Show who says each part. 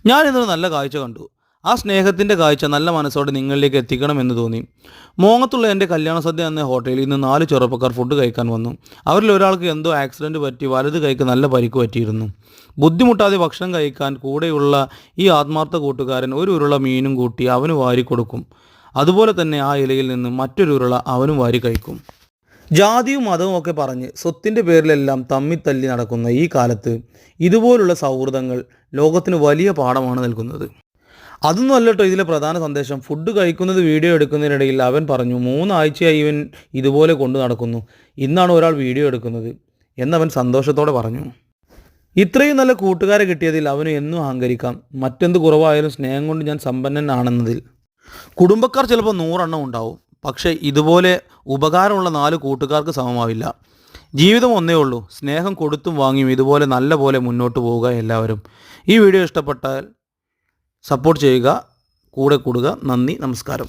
Speaker 1: ഞാനിതൊരു നല്ല കാഴ്ച കണ്ടു. ആ സ്നേഹത്തിൻ്റെ കാഴ്ച നല്ല മനസ്സോടെ നിങ്ങളിലേക്ക് എത്തിക്കണമെന്ന് തോന്നി. മോങ്ങത്തുള്ള എൻ്റെ കല്യാണ സദ്യ എന്ന ഹോട്ടലിൽ ഇന്ന് 4 ചെറുപ്പക്കാർ ഫുഡ് കഴിക്കാൻ വന്നു. അവരിൽ ഒരാൾക്ക് എന്തോ ആക്സിഡൻറ്റ് പറ്റി വലത് കൈക്ക് നല്ല പരിക്ക് പറ്റിയിരുന്നു. ബുദ്ധിമുട്ടാതെ ഭക്ഷണം കഴിക്കാൻ കൂടെയുള്ള ഈ ആത്മാർത്ഥ കൂട്ടുകാരൻ ഒരു ഉരുള മീനും കൂട്ടി അവന് വാരിക്കൊടുക്കും. അതുപോലെ തന്നെ ആ ഇലയിൽ നിന്ന് മറ്റൊരു ഉരുള അവനും വാരി കഴിക്കും. ജാതിയും മതവും ഒക്കെ പറഞ്ഞ് സ്വത്തിൻ്റെ പേരിലെല്ലാം തമ്മിത്തല്ലി നടക്കുന്ന ഈ കാലത്ത് ഇതുപോലുള്ള സൗഹൃദങ്ങൾ ലോകത്തിന് വലിയ പാഠമാണ് നൽകുന്നത്. അതൊന്നും അല്ലട്ടോ ഇതിലെ പ്രധാന സന്ദേശം. ഫുഡ് കഴിക്കുന്നത് വീഡിയോ എടുക്കുന്നതിനിടയിൽ അവൻ പറഞ്ഞു, 3 ആഴ്ചയായി ഇവൻ ഇതുപോലെ കൊണ്ടു നടക്കുന്നു, ഇന്നാണ് ഒരാൾ വീഡിയോ എടുക്കുന്നത് എന്നവൻ സന്തോഷത്തോടെ പറഞ്ഞു. ഇത്രയും നല്ല കൂട്ടുകാരെ കിട്ടിയതിൽ അവന് എന്നും അഹങ്കരിക്കാം. മറ്റെന്ത് കുറവായാലും സ്നേഹം കൊണ്ട് ഞാൻ സമ്പന്നനാണെന്നതിൽ. കുടുംബക്കാർ ചിലപ്പോൾ 100 എണ്ണം ഉണ്ടാവും, പക്ഷേ ഇതുപോലെ ഉപകാരമുള്ള 4 കൂട്ടുകാർക്ക് സമമാവില്ല. ജീവിതം ഒന്നേ ഉള്ളൂ, സ്നേഹം കൊടുത്തും വാങ്ങിയും ഇതുപോലെ നല്ല പോലെ മുന്നോട്ട് പോവുക എല്ലാവരും. ഈ വീഡിയോ ഇഷ്ടപ്പെട്ടാൽ സപ്പോർട്ട് ചെയ്യുക, കൂടെ കൂടുക. നന്ദി, നമസ്കാരം.